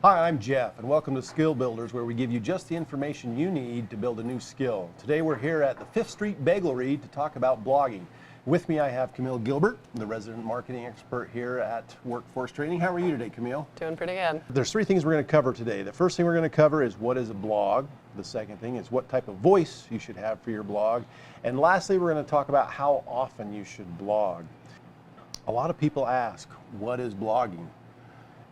Hi, I'm Jeff, and welcome to Skill Builders, where we give you just the information you need to build a new skill. Today we're here at the 5th Street Bagelry to talk about blogging. With me I have Camille Gilbert, the resident marketing expert here at Workforce Training. How are you today, Camille? Doing pretty good. There's three things we're going to cover today. The first thing we're going to cover is what is a blog. The second thing is what type of voice you should have for your blog. And lastly, we're going to talk about how often you should blog. A lot of people ask, what is blogging?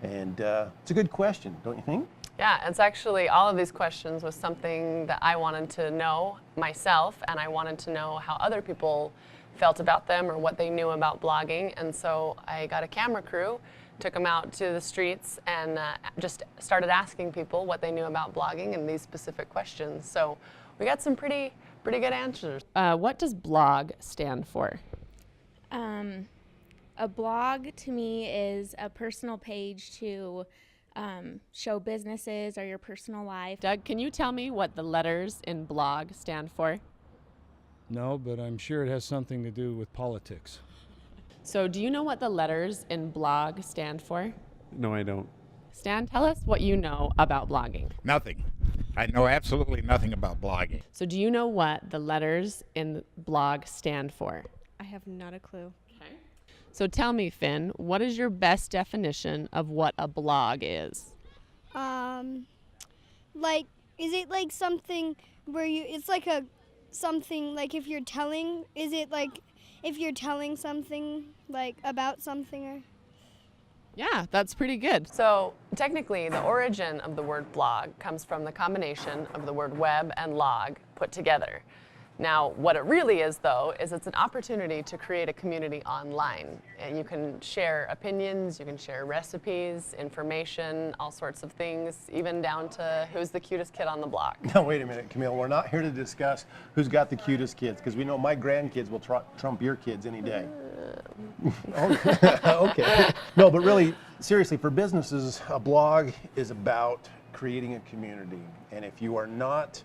And it's a good question, don't you think? Yeah, it's actually, all of these questions was something that I wanted to know myself, and I wanted to know how other people felt about them or what they knew about blogging. And so I got a camera crew, took them out to the streets, and just started asking people what they knew about blogging and these specific questions. So we got some pretty good answers. What does blog stand for? A blog to me is a personal page to show businesses or your personal life. Doug, can you tell me what the letters in blog stand for? No, but I'm sure it has something to do with politics. So do you know what the letters in blog stand for? No, I don't. Stan, tell us what you know about blogging. Nothing. I know absolutely nothing about blogging. So do you know what the letters in blog stand for? I have not a clue. So tell me, Finn, what is your best definition of what a blog is? Like, is it like something where it's like something like if you're telling, is it like if you're telling something like about something or? Yeah, that's pretty good. So technically, the origin of the word blog comes from the combination of the word web and log put together. Now, what it really is, though, is it's an opportunity to create a community online. And you can share opinions, you can share recipes, information, all sorts of things, even down to who's the cutest kid on the block. Now, wait a minute, Camille. We're not here to discuss who's got the cutest kids, because we know my grandkids will trump your kids any day. Okay. No, but really, seriously, for businesses, a blog is about creating a community. And if you are not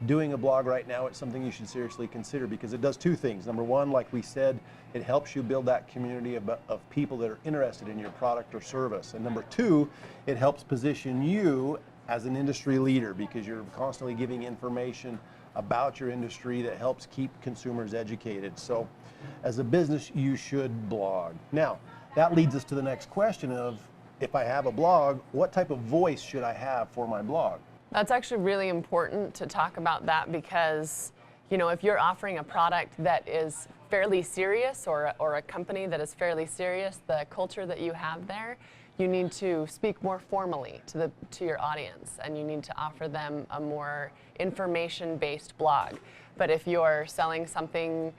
doing a blog right now, it's something you should seriously consider, because it does two things. Number one, like we said, it helps you build that community of people that are interested in your product or service. And number two, it helps position you as an industry leader, because you're constantly giving information about your industry that helps keep consumers educated. So as a business, you should blog. Now, that leads us to the next question of, if I have a blog, what type of voice should I have for my blog? That's actually really important to talk about that, because, you know, if you're offering a product that is fairly serious or a company that is fairly serious, the culture that you have there, you need to speak more formally to your audience, and you need to offer them a more information-based blog. But if you're selling something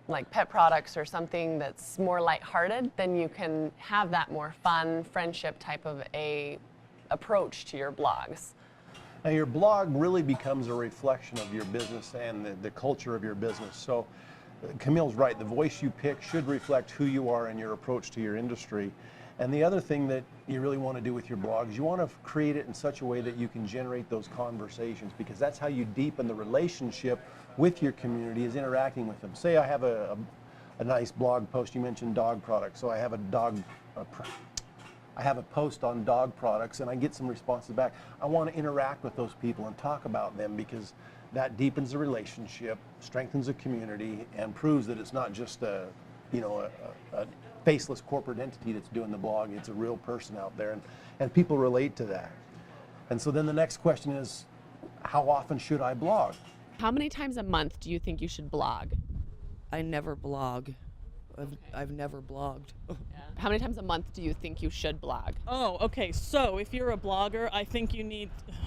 like pet products or something that's more lighthearted, then you can have that more fun, friendship type of a approach to your blogs. Now, your blog really becomes a reflection of your business and the culture of your business. So Camille's right, the voice you pick should reflect who you are and your approach to your industry. And the other thing that you really want to do with your blog is you want to create it in such a way that you can generate those conversations, because that's how you deepen the relationship with your community, is interacting with them. Say I have a nice blog post, you mentioned dog products, so I have I have a post on dog products and I get some responses back. I want to interact with those people and talk about them, because that deepens the relationship, strengthens the community, and proves that it's not just a faceless corporate entity that's doing the blog. It's a real person out there, and people relate to that. And so then the next question is, how often should I blog? How many times a month do you think you should blog? I never blog. I've never blogged. How many times a month do you think you should blog? Oh, okay. So if you're a blogger, I think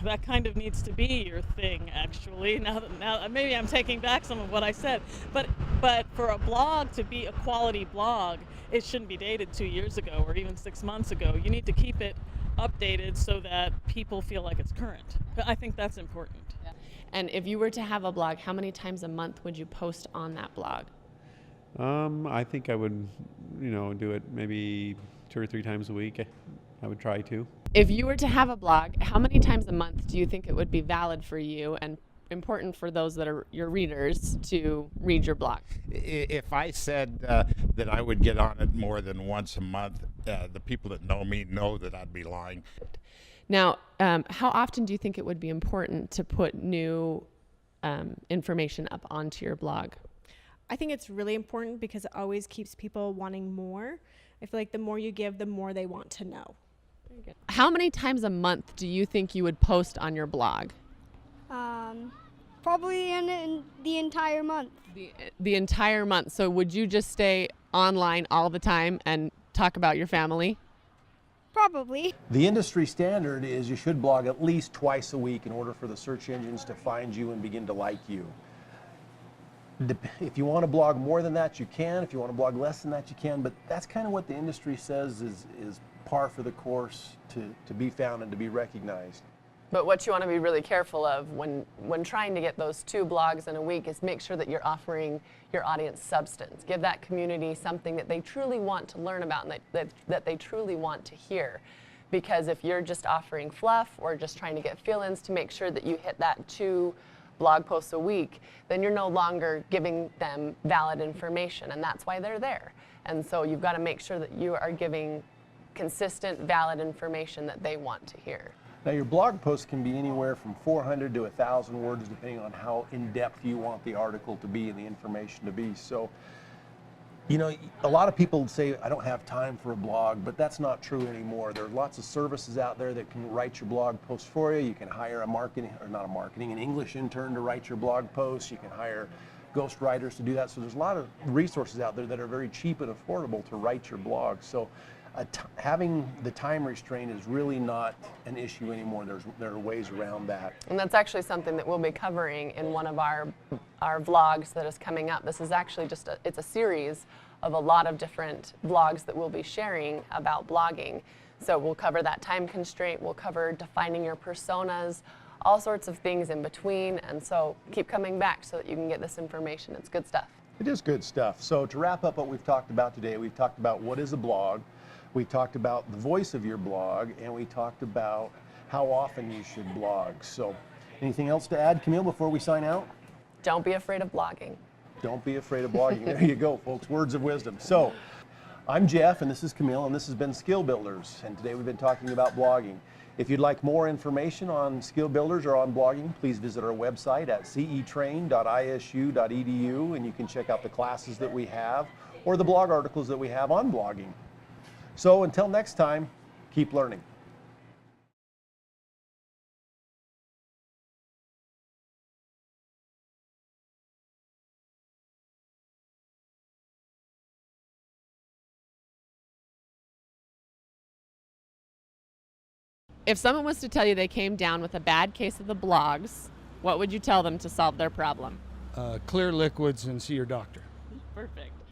that kind of needs to be your thing, actually. Now maybe I'm taking back some of what I said, but for a blog to be a quality blog, it shouldn't be dated 2 years ago or even 6 months ago. You need to keep it updated so that people feel like it's current. I think that's important. Yeah. And if you were to have a blog, how many times a month would you post on that blog? I think I would, do it maybe 2 or 3 times a week. I would try to. If you were to have a blog, how many times a month do you think it would be valid for you and important for those that are your readers to read your blog? If I said that I would get on it more than once a month, the people that know me know that I'd be lying. Now, how often do you think it would be important to put new information up onto your blog? I think it's really important because it always keeps people wanting more. I feel like the more you give, the more they want to know. How many times a month do you think you would post on your blog? Probably in the entire month. The entire month. So would you just stay online all the time and talk about your family? Probably. The industry standard is you should blog at least twice a week in order for the search engines to find you and begin to like you. If you want to blog more than that, you can. If you want to blog less than that, you can. But that's kind of what the industry says is par for the course to be found and to be recognized. But what you want to be really careful of when trying to get those 2 blogs in a week is make sure that you're offering your audience substance. Give that community something that they truly want to learn about and that they truly want to hear. Because if you're just offering fluff or just trying to get fill-ins to make sure that you hit that 2 blog posts a week, then you're no longer giving them valid information, and that's why they're there. And so you've got to make sure that you are giving consistent, valid information that they want to hear. Now, your blog post can be anywhere from 400 to 1,000 words, depending on how in-depth you want the article to be and the information to be. So, you know, a lot of people say, I don't have time for a blog, but that's not true anymore. There are lots of services out there that can write your blog post for you. You can hire an English intern to write your blog post. You can hire ghostwriters to do that. So there's a lot of resources out there that are very cheap and affordable to write your blog. So having the time restraint is really not an issue anymore. There are ways around that. And that's actually something that we'll be covering in one of our vlogs that is coming up. This is actually it's a series of a lot of different vlogs that we'll be sharing about blogging. So we'll cover that time constraint, we'll cover defining your personas, all sorts of things in between. And so keep coming back so that you can get this information. It's good stuff. It is good stuff. So to wrap up what we've talked about today, we've talked about what is a blog. We talked about the voice of your blog, and we talked about how often you should blog. So anything else to add, Camille, before we sign out? Don't be afraid of blogging. Don't be afraid of blogging. There you go, folks. Words of wisdom. So I'm Jeff, and this is Camille, and this has been Skill Builders. And today we've been talking about blogging. If you'd like more information on Skill Builders or on blogging, please visit our website at cetrain.isu.edu, and you can check out the classes that we have or the blog articles that we have on blogging. So until next time, keep learning. If someone was to tell you they came down with a bad case of the blogs, what would you tell them to solve their problem? Clear liquids and see your doctor. Perfect.